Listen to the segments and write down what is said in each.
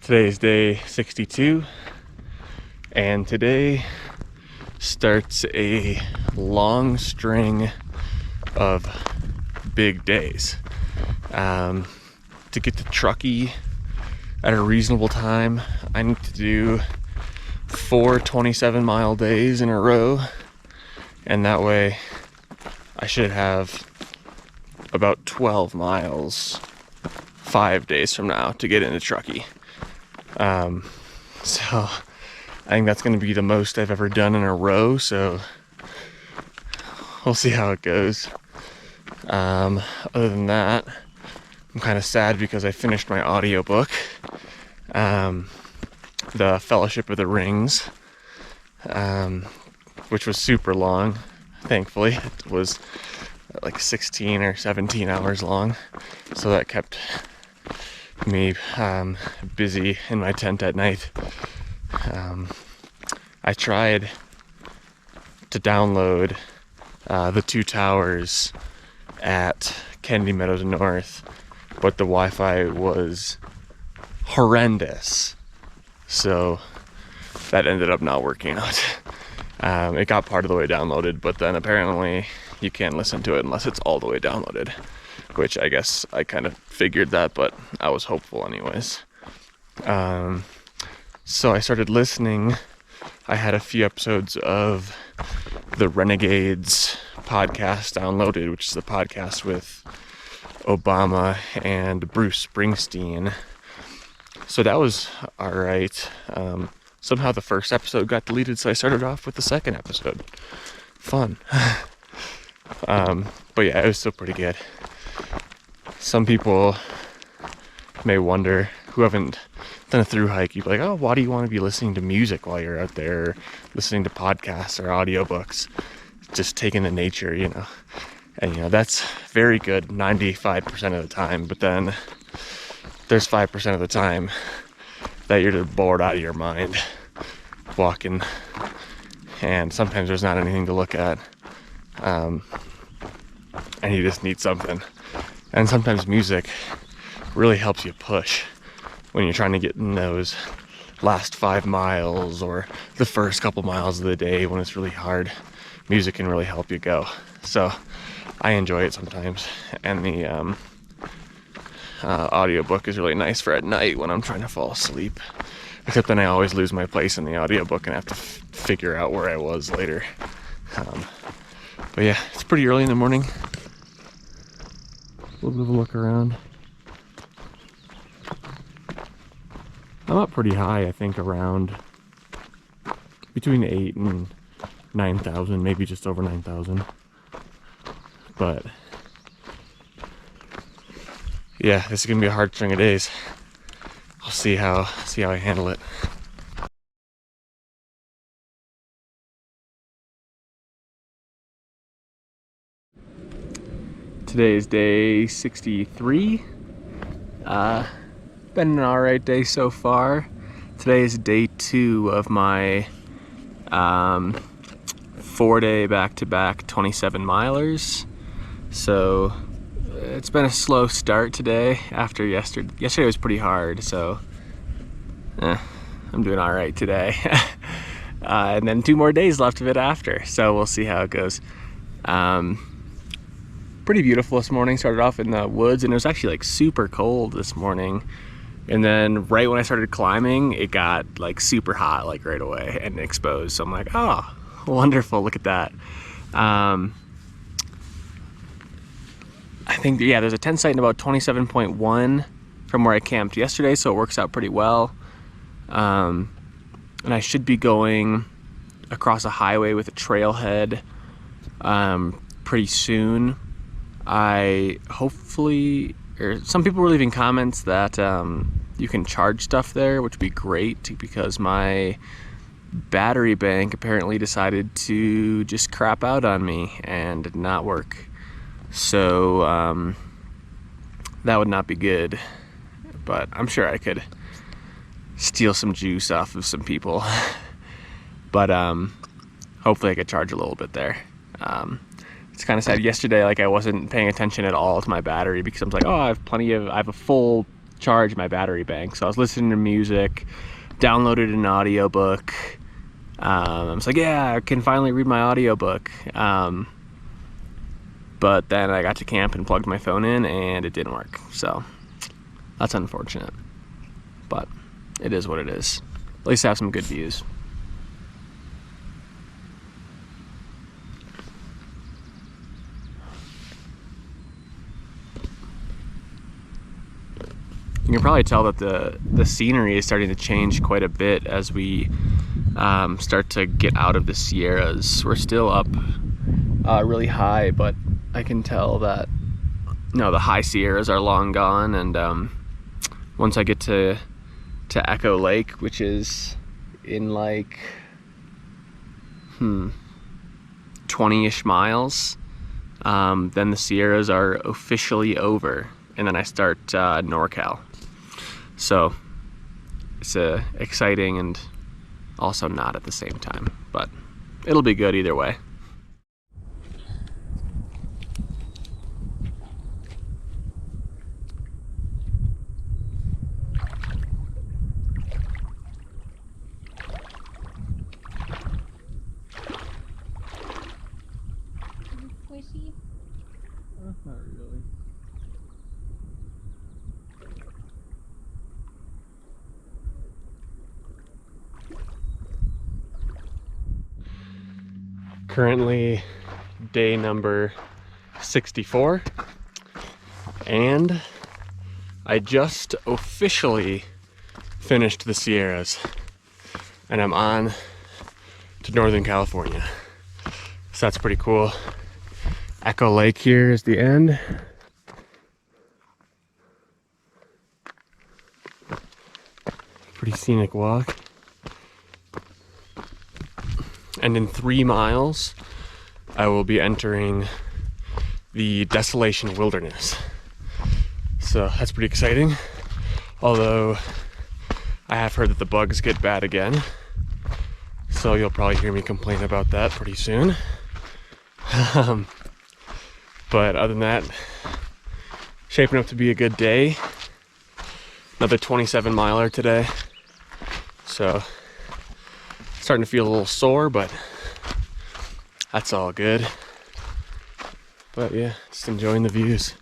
Today is day 62, and today starts a long string of big days. To get to Truckee at a reasonable time, I need to do 4 27-mile days in a row, and that way I should have about 12 miles 5 days from now to get into Truckee. So I think that's going to be the most I've ever done in a row, so we'll see how it goes. Other than that, I'm kind of sad because I finished my audiobook, The Fellowship of the Rings, which was super long. Thankfully, it was like 16 or 17 hours long, so that kept me busy in my tent at night. I tried to download The Two Towers at Kennedy Meadows North, but the Wi-Fi was horrendous, so that ended up not working out. It got part of the way downloaded, but then apparently you can't listen to it unless it's all the way downloaded, which I guess I kind of figured that, but I was hopeful anyways. So I started listening. I had a few episodes of the Renegades podcast downloaded, which is the podcast with Obama and Bruce Springsteen. So that was alright. Somehow the first episode got deleted, so I started off with the second episode. Fun. But yeah, it was still pretty good. Some people may wonder, who haven't done a thru hike, you'd be like, oh, why do you want to be listening to music while you're out there, listening to podcasts or audiobooks, just taking the nature, And that's very good 95% of the time, but then there's 5% of the time that you're just bored out of your mind walking, and sometimes there's not anything to look at, and you just need something. And sometimes music really helps you push when you're trying to get in those last 5 miles or the first couple miles of the day when it's really hard. Music can really help you go. So I enjoy it sometimes, and the audiobook is really nice for at night when I'm trying to fall asleep. Except then I always lose my place in the audiobook and have to figure out where I was later. But yeah, it's pretty early in the morning. A little bit of a look around. I'm up pretty high, I think around between 8 and 9,000, maybe just over 9,000. But yeah, this is gonna be a hard string of days. I'll see how I handle it. Today is day 63. Been an alright day so far. Today is day 2 of my 4-day back-to-back 27 milers. So it's been a slow start today after yesterday. Yesterday was pretty hard, so I'm doing alright today. And then 2 more days left of it after, so we'll see how it goes. Pretty beautiful this morning. Started off in the woods, and it was actually like super cold this morning. And then right when I started climbing, it got like super hot like right away and exposed. So I'm like, oh, wonderful, look at that. I think, yeah, there's a tent site in about 27.1 from where I camped yesterday, so it works out pretty well. And I should be going across a highway with a trailhead pretty soon. Some people were leaving comments that you can charge stuff there, which would be great because my battery bank apparently decided to just crap out on me and not work. So that would not be good, but I'm sure I could steal some juice off of some people. But hopefully I could charge a little bit there. It's kind of sad. Yesterday, like, I wasn't paying attention at all to my battery because I was like, oh, I have a full charge my battery bank. So I was listening to music, downloaded an audiobook. I was like, yeah, I can finally read my audiobook. But then I got to camp and plugged my phone in and it didn't work. So that's unfortunate, but it is what it is. At least I have some good views. You can probably tell that the scenery is starting to change quite a bit as we start to get out of the Sierras. We're still up really high, but I can tell that the high Sierras are long gone, and once I get to Echo Lake, which is in like 20-ish miles, then the Sierras are officially over, and then I start NorCal. So it's exciting and also not at the same time, but it'll be good either way. Squishy? Not really. Currently day number 64, and I just officially finished the Sierras, and I'm on to Northern California. So that's pretty cool. Echo Lake here is the end. Pretty scenic walk. And in 3 miles, I will be entering the Desolation Wilderness. So that's pretty exciting. Although I have heard that the bugs get bad again. So you'll probably hear me complain about that pretty soon. But other than that, shaping up to be a good day. Another 27 miler today. So starting to feel a little sore, but that's all good. But yeah, just enjoying the views.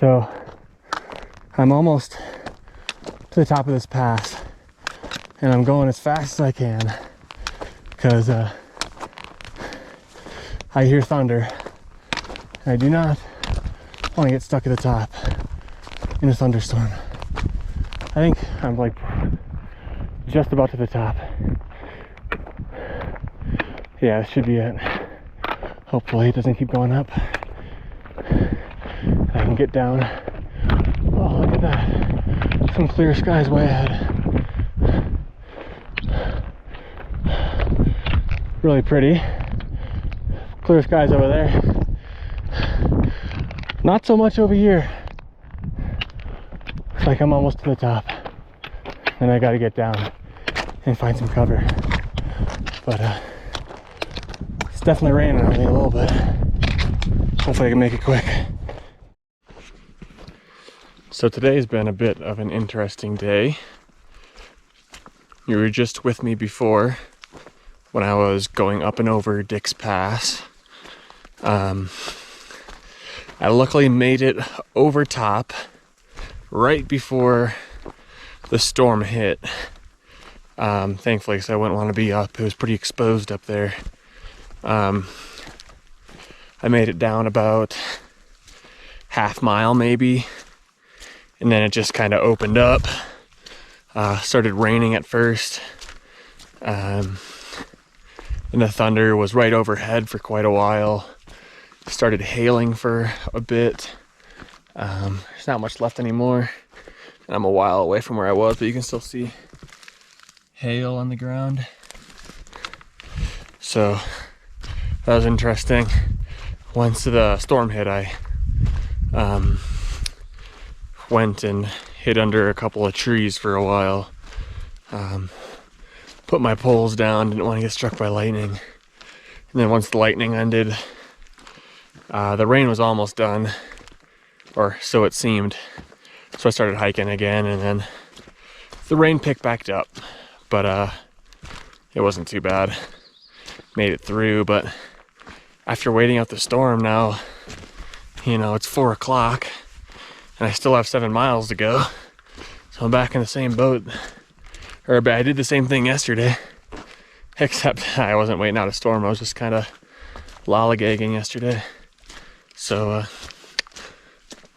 So I'm almost to the top of this pass, and I'm going as fast as I can because I hear thunder. I do not want to get stuck at the top in a thunderstorm. I think I'm like just about to the top. Yeah, this should be it. Hopefully it doesn't keep going up. I can get down. Oh, look at that. Some clear skies way ahead. Really pretty. Clear skies over there. Not so much over here. Looks like I'm almost to the top. And I gotta get down and find some cover. But definitely raining on me a little bit. Hopefully I can make it quick. So today's been a bit of an interesting day. You were just with me before when I was going up and over Dick's Pass. I luckily made it over top right before the storm hit. Thankfully, because I wouldn't want to be up. It was pretty exposed up there. I made it down about half mile maybe, and then it just kind of opened up. Started raining at first, and the thunder was right overhead for quite a while. Started hailing for a bit. There's not much left anymore, and I'm a while away from where I was, but you can still see hail on the ground. So that was interesting. Once the storm hit, I went and hid under a couple of trees for a while. Put my poles down, didn't want to get struck by lightning. And then once the lightning ended, the rain was almost done, or so it seemed. So I started hiking again, and then the rain picked back up, but it wasn't too bad. Made it through, but after waiting out the storm now, you know, it's 4 o'clock and I still have 7 miles to go. So I'm back in the same boat. Or I did the same thing yesterday, except I wasn't waiting out a storm. I was just kind of lollygagging yesterday. So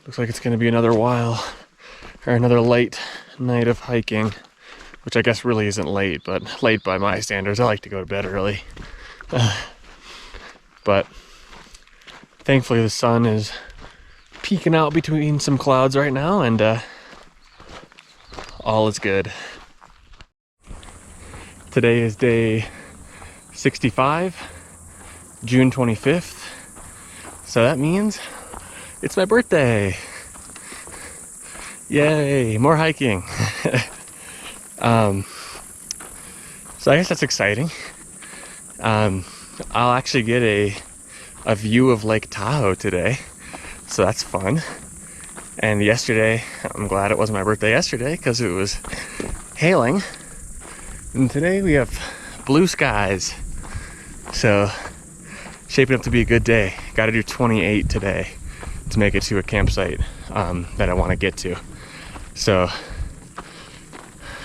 looks like it's going to be another while, or another late night of hiking, which I guess really isn't late, but late by my standards. I like to go to bed early. But thankfully the sun is peeking out between some clouds right now, and all is good. Today is day 65, June 25th. So that means it's my birthday. Yay, more hiking. So I guess that's exciting. I'll actually get a view of Lake Tahoe today, so that's fun. And yesterday, I'm glad it wasn't my birthday yesterday because it was hailing. And today we have blue skies, so shaping up to be a good day. Got to do 28 today to make it to a campsite that I want to get to. So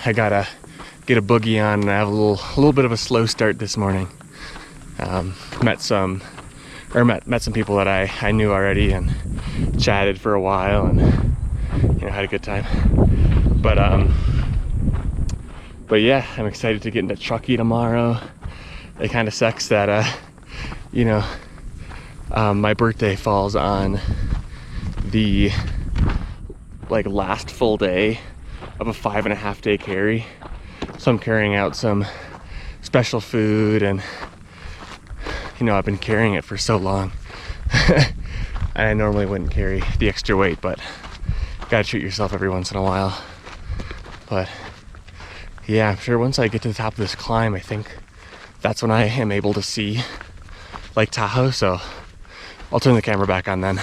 I gotta get a boogie on, and I have a little bit of a slow start this morning. Met some people that I knew already and chatted for a while, and you know, had a good time. But yeah, I'm excited to get into Truckee tomorrow. It kind of sucks that you know, my birthday falls on the last full day of a 5.5 day carry, so I'm carrying out some special food, and you know, I've been carrying it for so long. I normally wouldn't carry the extra weight, but gotta treat yourself every once in a while. But yeah, I'm sure once I get to the top of this climb, I think that's when I am able to see Lake Tahoe, so I'll turn the camera back on then.